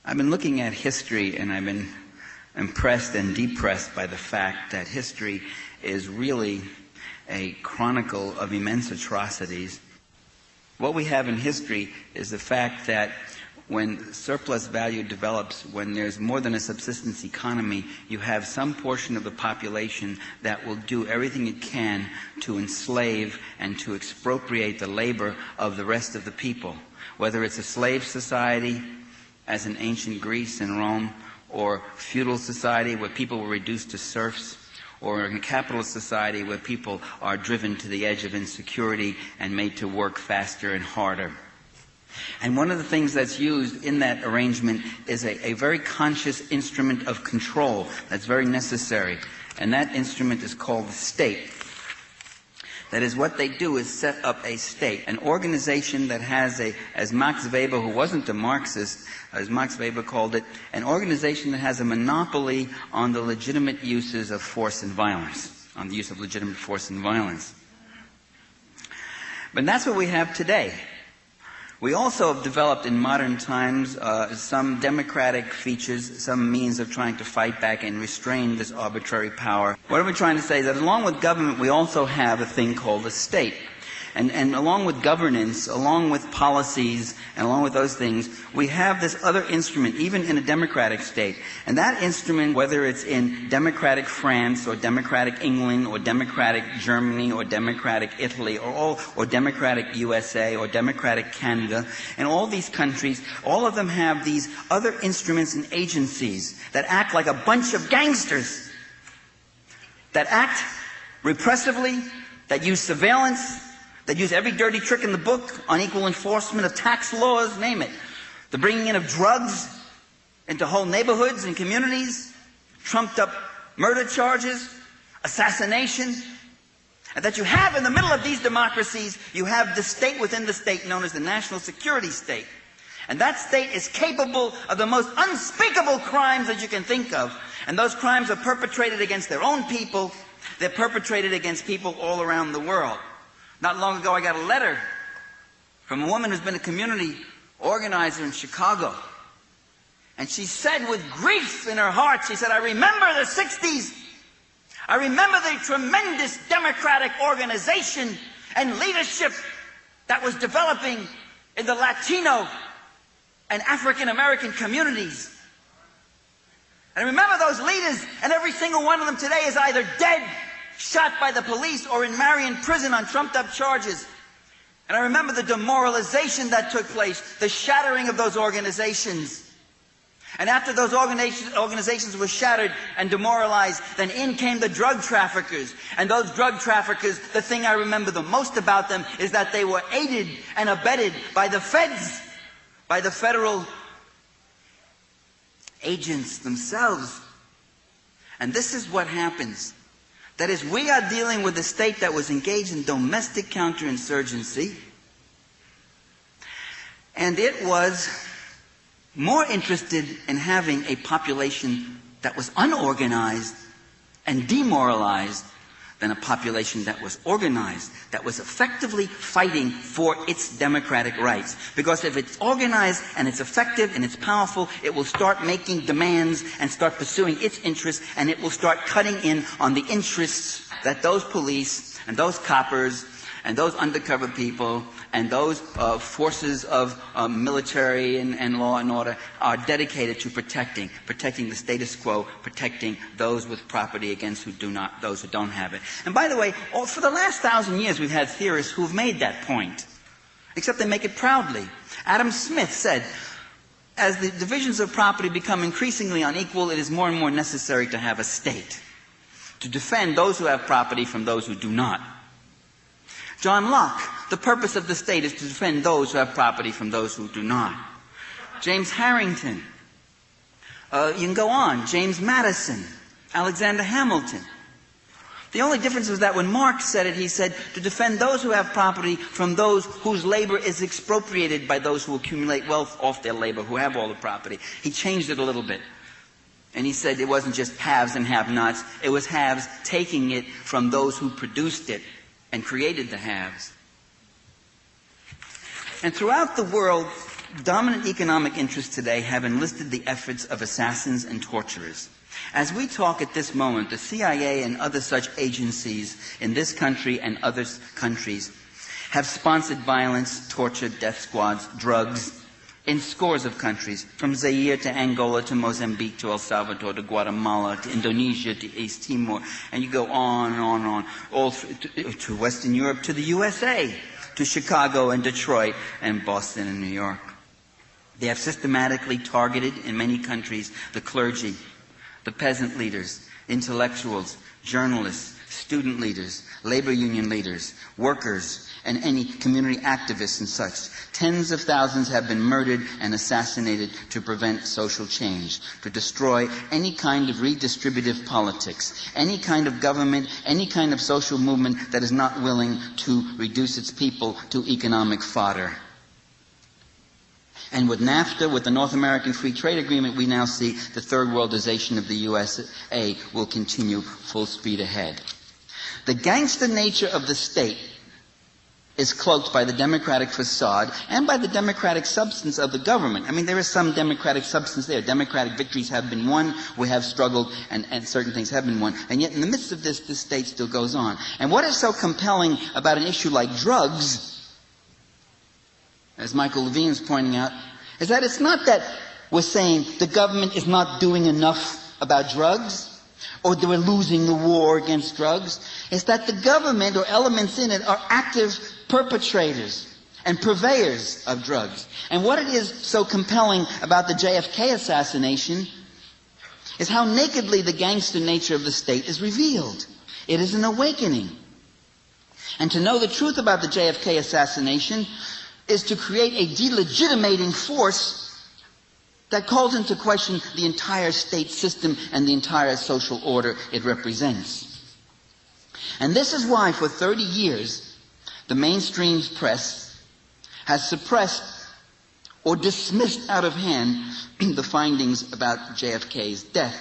I've been looking at history, and I've been impressed and depressed by the fact that history is really a chronicle of immense atrocities. What we have in history is the fact that when surplus value develops, when there's more than a subsistence economy, you have some portion of the population that will do everything it can to enslave and to expropriate the labor of the rest of the people. Whether it's a slave society, as in ancient Greece and Rome, or feudal society where people were reduced to serfs, or in a capitalist society where people are driven to the edge of insecurity and made to work faster and harder. And one of the things that's used in that arrangement is a very conscious instrument of control that's very necessary. And that instrument is called the state. That is, what they do is set up a state, an organization that has as Max Weber, who wasn't a Marxist, as Max Weber called it, an organization that has a monopoly on the legitimate uses of force and violence, on the use of legitimate force and violence. But that's what we have today. We also have developed in modern times some democratic features, some means of trying to fight back and restrain this arbitrary power. What are we trying to say? That along with government, we also have a thing called the state. And along with governance, along with policies, and along with those things, we have this other instrument, even in a democratic state. And that instrument, whether it's in democratic France, or democratic England, or democratic Germany, or democratic Italy, or democratic USA, or democratic Canada, and all these countries, all of them have these other instruments and agencies that act like a bunch of gangsters, that act repressively, that use surveillance, that use every dirty trick in the book, unequal enforcement of tax laws, name it. The bringing in of drugs into whole neighborhoods and communities, trumped up murder charges, assassination. And that you have in the middle of these democracies, you have the state within the state known as the national security state. And that state is capable of the most unspeakable crimes that you can think of. And those crimes are perpetrated against their own people. They're perpetrated against people all around the world. Not long ago, I got a letter from a woman who's been a community organizer in Chicago. And she said with grief in her heart, she said, I remember the 60s. I remember the tremendous democratic organization and leadership that was developing in the Latino and African American communities. And I remember those leaders, and every single one of them today is either dead, shot by the police, or in Marion prison on trumped-up charges. And I remember the demoralization that took place, the shattering of those organizations. And after those organizations were shattered and demoralized, then in came the drug traffickers. And those drug traffickers, the thing I remember the most about them is that they were aided and abetted by the feds, by the federal agents themselves. And this is what happens. That is, we are dealing with a state that was engaged in domestic counterinsurgency, and it was more interested in having a population that was unorganized and demoralized than a population that was organized, that was effectively fighting for its democratic rights. Because if it's organized and it's effective and it's powerful, it will start making demands and start pursuing its interests, and it will start cutting in on the interests that those police and those coppers and those undercover people and those forces of military and law and order are dedicated to protecting the status quo, protecting those with property against those who don't have it. And by the way, for the last 1,000 years we've had theorists who've made that point, except they make it proudly. Adam Smith said, as the divisions of property become increasingly unequal, it is more and more necessary to have a state to defend those who have property from those who do not. John Locke, the purpose of the state is to defend those who have property from those who do not. James Harrington, you can go on, James Madison, Alexander Hamilton. The only difference was that when Marx said it, he said to defend those who have property from those whose labor is expropriated by those who accumulate wealth off their labor, who have all the property. He changed it a little bit. And he said it wasn't just haves and have-nots, it was haves taking it from those who produced it and created the haves. And throughout the world, Dominant economic interests today have enlisted the efforts of assassins and torturers. As we talk at this moment, the CIA and other such agencies in this country and other countries have sponsored violence, torture, death squads, drugs in scores of countries, from Zaire to Angola to Mozambique to El Salvador to Guatemala to Indonesia to East Timor, and you go on and on and on, all to Western Europe, to the USA, to Chicago and Detroit and Boston and New York. They have systematically targeted, in many countries, the clergy, the peasant leaders, intellectuals, journalists, student leaders, labor union leaders, workers, and any community activists and such. Tens of thousands have been murdered and assassinated to prevent social change, to destroy any kind of redistributive politics, any kind of government, any kind of social movement that is not willing to reduce its people to economic fodder. And with NAFTA, with the North American Free Trade Agreement, we now see the third worldization of the USA will continue full speed ahead. The gangster nature of the state is cloaked by the democratic facade and by the democratic substance of the government. I mean, there is some democratic substance there. Democratic victories have been won. We have struggled, and certain things have been won. And yet, in the midst of this state still goes on. And what is so compelling about an issue like drugs, as Michael Levine is pointing out, is that it's not that we're saying the government is not doing enough about drugs, or that we're losing the war against drugs. It's that the government or elements in it are active perpetrators and purveyors of drugs. And what it is so compelling about the JFK assassination is how nakedly the gangster nature of the state is revealed. It is an awakening. And to know the truth about the JFK assassination is to create a delegitimating force that calls into question the entire state system and the entire social order it represents. And this is why for 30 years the mainstream press has suppressed or dismissed out of hand the findings about JFK's death.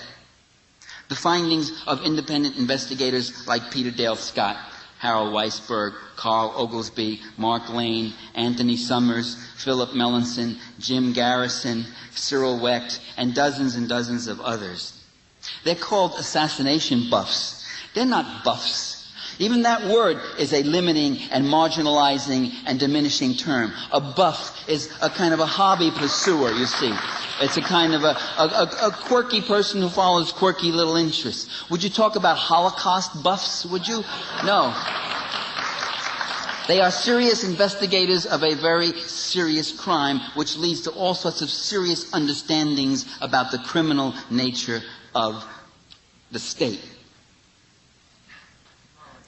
The findings of independent investigators like Peter Dale Scott, Harold Weisberg, Carl Oglesby, Mark Lane, Anthony Summers, Philip Melanson, Jim Garrison, Cyril Wecht, and dozens of others. They're called assassination buffs. They're not buffs. Even that word is a limiting and marginalizing and diminishing term. A buff is a kind of a hobby pursuer, you see. It's a kind of a quirky person who follows quirky little interests. Would you talk about Holocaust buffs, would you? No. They are serious investigators of a very serious crime, which leads to all sorts of serious understandings about the criminal nature of the state.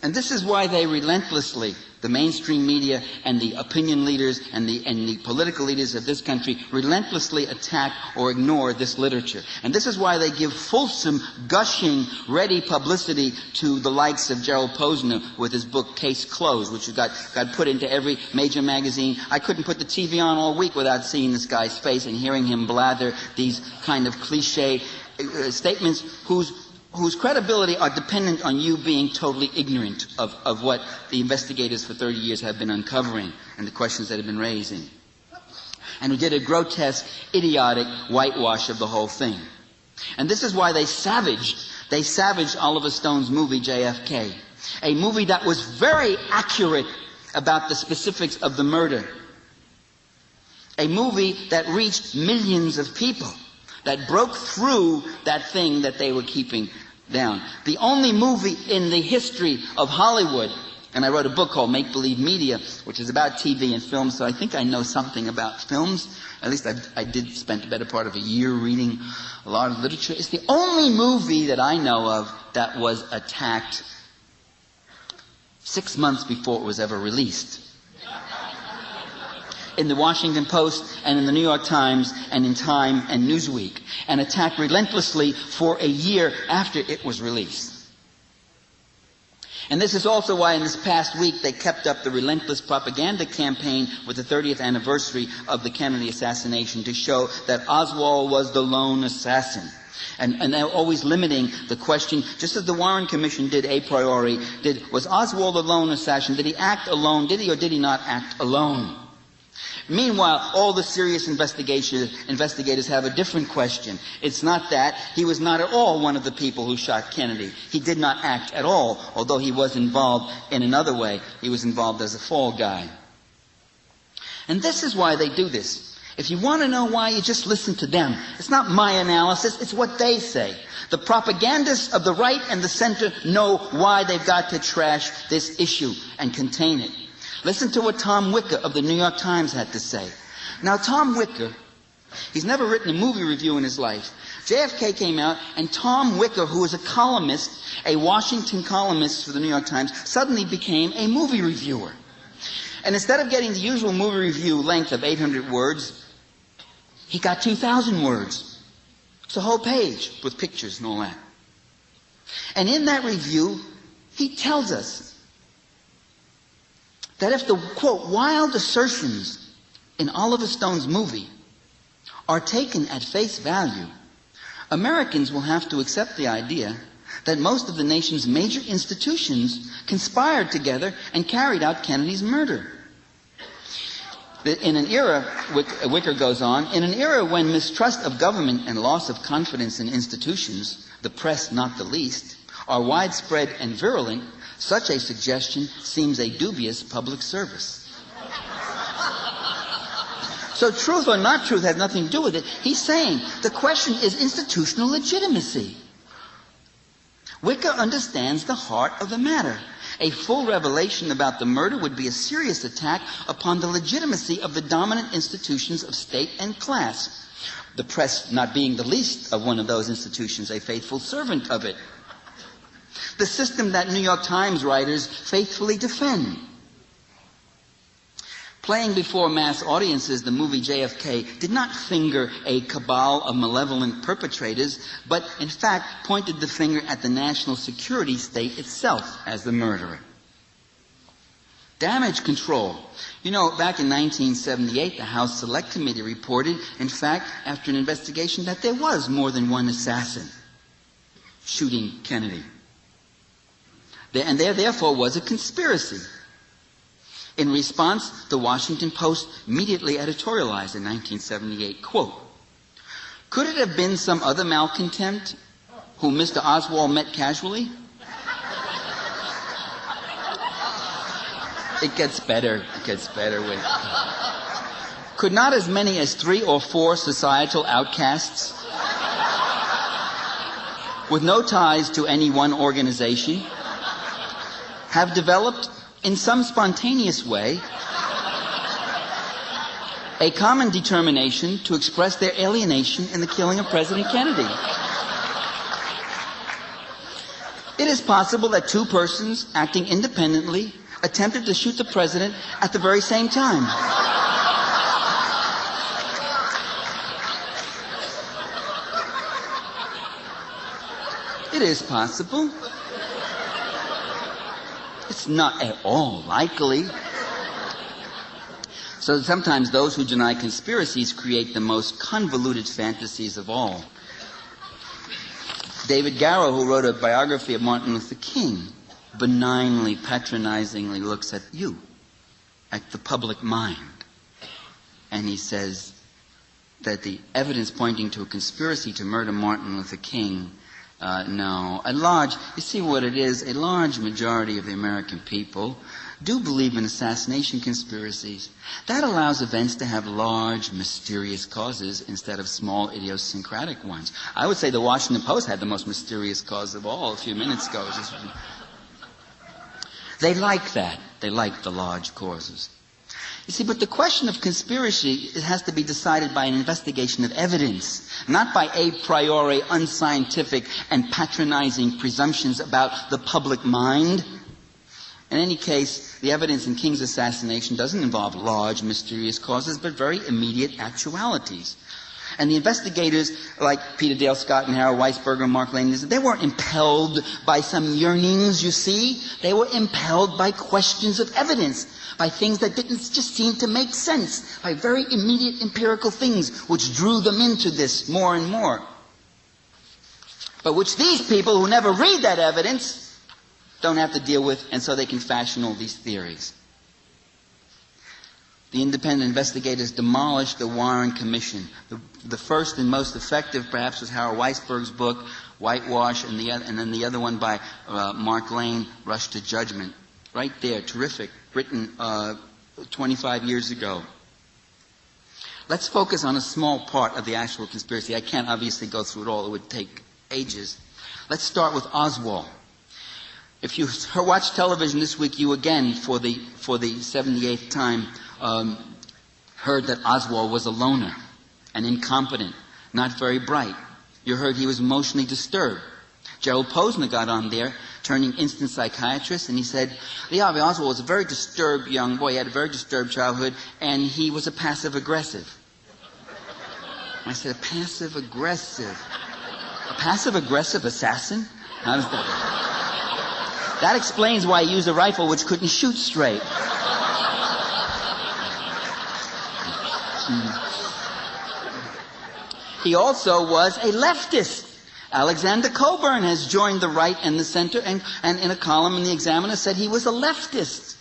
And this is why they relentlessly, the mainstream media and the opinion leaders and the political leaders of this country, relentlessly attack or ignore this literature. And this is why they give fulsome, gushing, ready publicity to the likes of Gerald Posner with his book Case Closed, which got put into every major magazine. I couldn't put the TV on all week without seeing this guy's face and hearing him blather these kind of cliche statements whose credibility are dependent on you being totally ignorant of what the investigators for 30 years have been uncovering and the questions that have been raising. And who did a grotesque, idiotic whitewash of the whole thing. And this is why they savaged Oliver Stone's movie JFK. A movie that was very accurate about the specifics of the murder. A movie that reached millions of people, that broke through that thing that they were keeping down. The only movie in the history of Hollywood, and I wrote a book called Make Believe Media, which is about TV and film, so I think I know something about films. At least I did spend the better part of a year reading a lot of literature. It's the only movie that I know of that was attacked 6 months before it was ever released. In the Washington Post and in the New York Times and in Time and Newsweek, and attacked relentlessly for a year after it was released. And this is also why in this past week they kept up the relentless propaganda campaign with the 30th anniversary of the Kennedy assassination to show that Oswald was the lone assassin. And they're always limiting the question, just as the Warren Commission did a priori, was Oswald a lone assassin? Did he act alone? Did he or did he not act alone? Meanwhile, all the serious investigators have a different question. It's not that. He was not at all one of the people who shot Kennedy. He did not act at all, although he was involved in another way. He was involved as a fall guy. And this is why they do this. If you want to know why, you just listen to them. It's not my analysis, it's what they say. The propagandists of the right and the center know why they've got to trash this issue and contain it. Listen to what Tom Wicker of the New York Times had to say. Now, Tom Wicker, he's never written a movie review in his life. JFK came out, and Tom Wicker, who was a columnist, a Washington columnist for the New York Times, suddenly became a movie reviewer. And instead of getting the usual movie review length of 800 words, he got 2,000 words. It's a whole page with pictures and all that. And in that review, he tells us that if the, quote, wild assertions in Oliver Stone's movie are taken at face value, Americans will have to accept the idea that most of the nation's major institutions conspired together and carried out Kennedy's murder. In an era, Wicker goes on, in an era when mistrust of government and loss of confidence in institutions, the press not the least, are widespread and virulent, such a suggestion seems a dubious public service. So truth or not truth has nothing to do with it. He's saying the question is institutional legitimacy. Wicker understands the heart of the matter. A full revelation about the murder would be a serious attack upon the legitimacy of the dominant institutions of state and class. The press not being the least of one of those institutions, a faithful servant of it. The system that New York Times writers faithfully defend. Playing before mass audiences, the movie JFK did not finger a cabal of malevolent perpetrators, but in fact pointed the finger at the national security state itself as the murderer. Damage control. You know, back in 1978, the House Select Committee reported, in fact, after an investigation, that there was more than one assassin shooting Kennedy. And there, therefore, was a conspiracy. In response, the Washington Post immediately editorialized in 1978, quote, "Could it have been some other malcontent whom Mr. Oswald met casually?" It gets better. It gets better with. Could not as many as 3 or 4 societal outcasts with no ties to any one organization have developed in some spontaneous way a common determination to express their alienation in the killing of President Kennedy? It is possible that 2 persons acting independently attempted to shoot the president at the very same time. It is possible. It's not at all likely. So sometimes those who deny conspiracies create the most convoluted fantasies of all. David Garrow, who wrote a biography of Martin Luther King, benignly, patronizingly looks at you, at the public mind. And he says that the evidence pointing to a conspiracy to murder Martin Luther King, no. You see what it is? A large majority of the American people do believe in assassination conspiracies. That allows events to have large, mysterious causes instead of small, idiosyncratic ones. I would say the Washington Post had the most mysterious cause of all a few minutes ago. They like that. They like the large causes. You see, but the question of conspiracy, it has to be decided by an investigation of evidence, not by a priori unscientific and patronizing presumptions about the public mind. In any case, the evidence in King's assassination doesn't involve large, mysterious causes, but very immediate actualities. And the investigators, like Peter Dale Scott and Harold Weisberger and Mark Lane, they weren't impelled by some yearnings, you see. They were impelled by questions of evidence, by things that didn't just seem to make sense, by very immediate empirical things which drew them into this more and more. But which these people who never read that evidence don't have to deal with, and so they can fashion all these theories. the independent investigators demolished the Warren Commission. The first and most effective, perhaps, was Howard Weisberg's book, Whitewash, and then the other one by Mark Lane, Rush to Judgment. Right there, terrific, written 25 years ago. Let's focus on a small part of the actual conspiracy. I can't obviously go through it all. It would take ages. Let's start with Oswald. If you watched television this week, you again, for the 78th time, heard that Oswald was a loner and incompetent, not very bright. You heard he was emotionally disturbed. Gerald Posner got on there, turning instant psychiatrist, and he said, Lee Harvey Oswald was a very disturbed young boy. He had a very disturbed childhood, and he was a passive-aggressive. I said, a passive-aggressive? A passive-aggressive assassin? How does that? That explains why he used a rifle which couldn't shoot straight. He also was a leftist. Alexander Cockburn has joined the right and the center, and in a column in the Examiner said he was a leftist.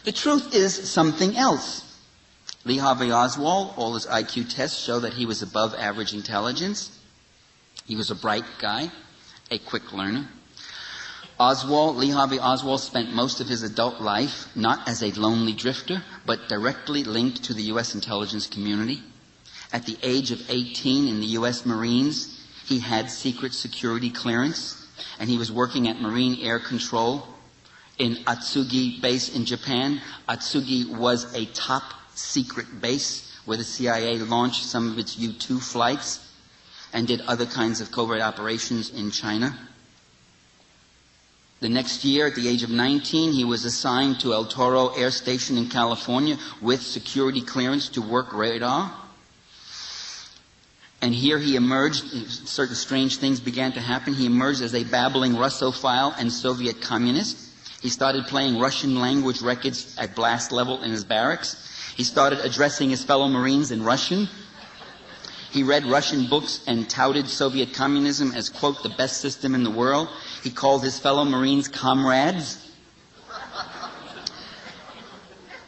The truth is something else. Lee Harvey Oswald, all his IQ tests show that he was above average intelligence. He was a bright guy, a quick learner. Lee Harvey Oswald spent most of his adult life not as a lonely drifter, but directly linked to the U.S. intelligence community. At the age of 18 in the U.S. Marines, he had secret security clearance, and he was working at Marine Air Control in Atsugi base in Japan. Atsugi was a top secret base where the CIA launched some of its U-2 flights and did other kinds of covert operations in China. The next year, at the age of 19, he was assigned to El Toro Air Station in California with security clearance to work radar. And here he emerged, certain strange things began to happen. He emerged as a babbling Russophile and Soviet communist. He started playing Russian language records at blast level in his barracks. He started addressing his fellow Marines in Russian. He read Russian books and touted Soviet communism as, quote, the best system in the world. He called his fellow Marines comrades.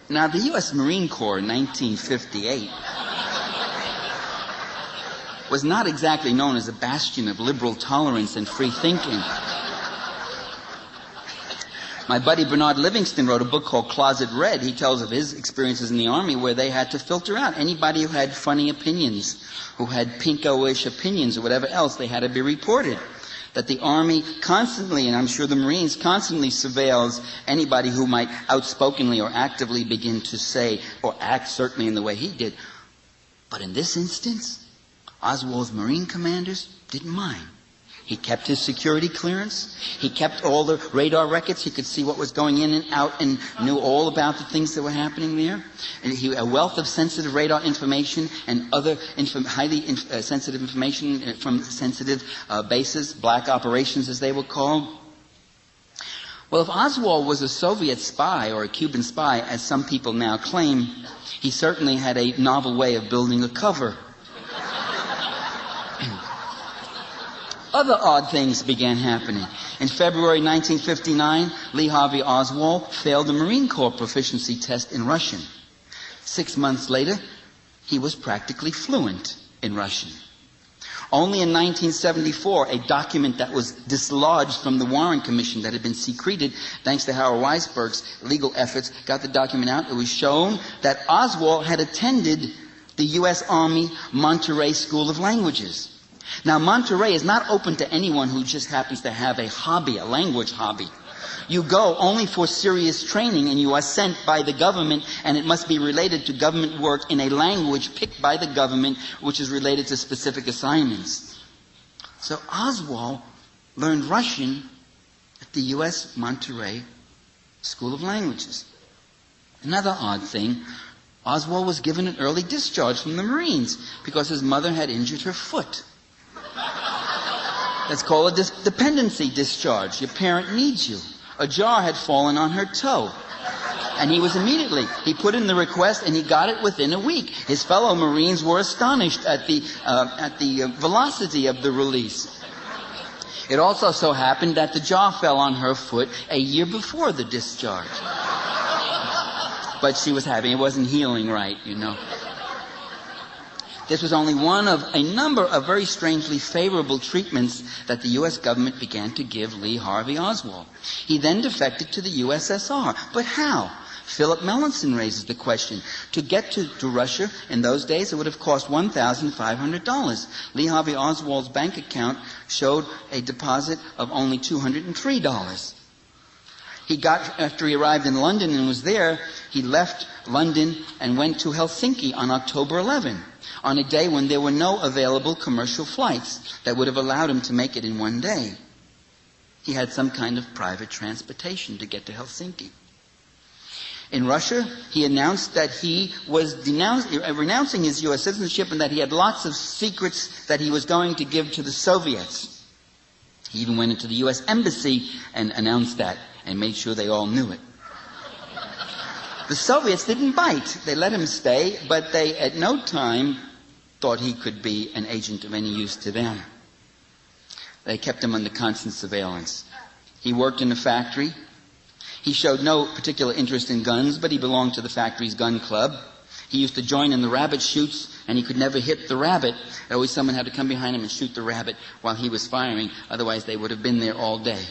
Now, the U.S. Marine Corps in 1958 was not exactly known as a bastion of liberal tolerance and free thinking. My buddy Bernard Livingston wrote a book called Closet Red. He tells of his experiences in the Army where they had to filter out anybody who had funny opinions, who had pinko-ish opinions or whatever else. They had to be reported. That the Army constantly, and I'm sure the Marines, constantly surveils anybody who might outspokenly or actively begin to say or act certainly in the way he did. But in this instance, Oswald's Marine commanders didn't mind. He kept his security clearance. He kept all the radar records. He could see what was going in and out and knew all about the things that were happening there. And a wealth of sensitive radar information and other highly sensitive information from sensitive bases, black operations as they were called. Well, if Oswald was a Soviet spy or a Cuban spy, as some people now claim, he certainly had a novel way of building a cover. Other odd things began happening. In February 1959, Lee Harvey Oswald failed the Marine Corps proficiency test in Russian. 6 months later, he was practically fluent in Russian. Only in 1974, a document that was dislodged from the Warren Commission that had been secreted, thanks to Howard Weisberg's legal efforts, got the document out. It was shown that Oswald had attended the U.S. Army Monterey School of Languages. Now, Monterey is not open to anyone who just happens to have a hobby, a language hobby. You go only for serious training, and you are sent by the government, and it must be related to government work in a language picked by the government, which is related to specific assignments. So Oswald learned Russian at the U.S. Monterey School of Languages. Another odd thing, Oswald was given an early discharge from the Marines because his mother had injured her foot. That's called a dependency discharge. Your parent needs you. A jar had fallen on her toe. And he put in the request, and he got it within a week. His fellow Marines were astonished at the velocity of the release. It also so happened that the jar fell on her foot a year before the discharge. but she was having, it wasn't healing right, you know. This was only one of a number of very strangely favorable treatments that the U.S. government began to give Lee Harvey Oswald. He then defected to the USSR. But how? Philip Melanson raises the question. To get to Russia in those days, it would have cost $1,500. Lee Harvey Oswald's bank account showed a deposit of only $203. After he arrived in London and was there, he left London and went to Helsinki on October 11, on a day when there were no available commercial flights that would have allowed him to make it in one day. He had some kind of private transportation to get to Helsinki. In Russia, he announced that he was renouncing his U.S. citizenship and that he had lots of secrets that he was going to give to the Soviets. He even went into the U.S. Embassy and announced that and made sure they all knew it. The Soviets didn't bite. They let him stay, but they at no time thought he could be an agent of any use to them. They kept him under constant surveillance. He worked in a factory. He showed no particular interest in guns, but he belonged to the factory's gun club. He used to join in the rabbit shoots, and he could never hit the rabbit. Always someone had to come behind him and shoot the rabbit while he was firing. Otherwise, they would have been there all day.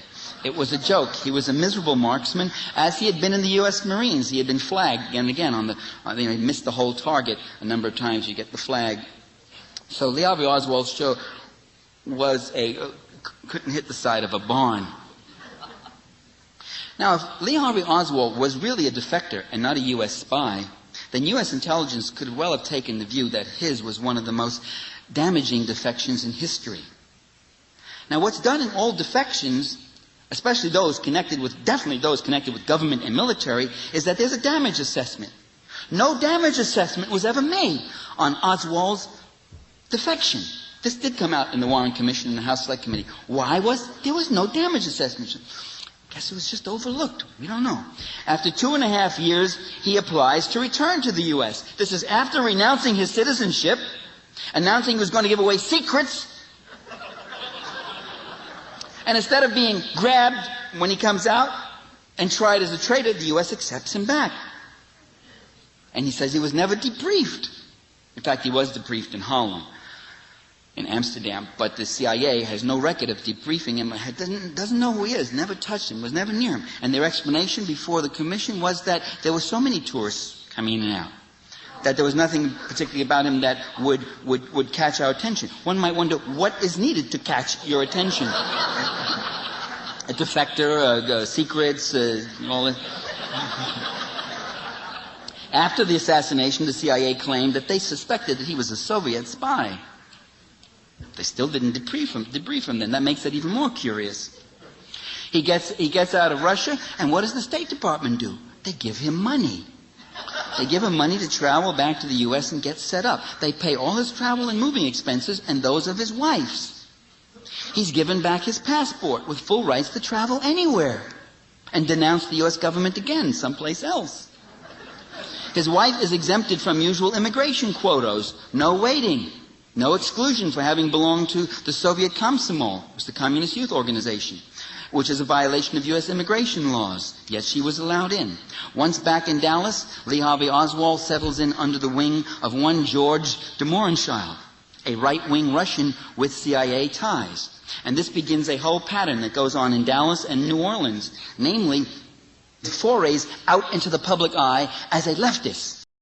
It was a joke. He was a miserable marksman, as he had been in the U.S. Marines. He had been flagged again and again he missed the whole target a number of times. You get the flag. So Lee Harvey Oswald's show couldn't hit the side of a barn. Now, if Lee Harvey Oswald was really a defector and not a U.S. spy, then U.S. intelligence could well have taken the view that his was one of the most damaging defections in history. Now, what's done in all defections, especially definitely those connected with government and military, is that there's a damage assessment. No damage assessment was ever made on Oswald's defection. This did come out in the Warren Commission and the House Select Committee. There was no damage assessment. Guess it was just overlooked. We don't know. After 2.5 years, he applies to return to the U.S. This is after renouncing his citizenship, announcing he was going to give away secrets. And instead of being grabbed when he comes out and tried as a traitor, the U.S. accepts him back. And he says he was never debriefed. In fact, he was debriefed in Holland, in Amsterdam, but the CIA has no record of debriefing him, doesn't know who he is, never touched him, was never near him. And their explanation before the commission was that there were so many tourists coming in and out, that there was nothing particularly about him that would catch our attention. One might wonder, what is needed to catch your attention? A defector, secrets, all that. After the assassination, the CIA claimed that they suspected that he was a Soviet spy. They still didn't debrief him then. That makes it even more curious. He gets out of Russia, and what does the State Department do? They give him money. They give him money to travel back to the U.S. and get set up. They pay all his travel and moving expenses and those of his wife's. He's given back his passport with full rights to travel anywhere and denounce the U.S. government again someplace else. His wife is exempted from usual immigration quotas. No waiting. No exclusion for having belonged to the Soviet Komsomol, which was the Communist Youth Organization, which is a violation of U.S. immigration laws. Yet she was allowed in. Once back in Dallas, Lee Harvey Oswald settles in under the wing of one George de Mohrenschildt, a right-wing Russian with CIA ties. And this begins a whole pattern that goes on in Dallas and New Orleans, namely forays out into the public eye as a leftist.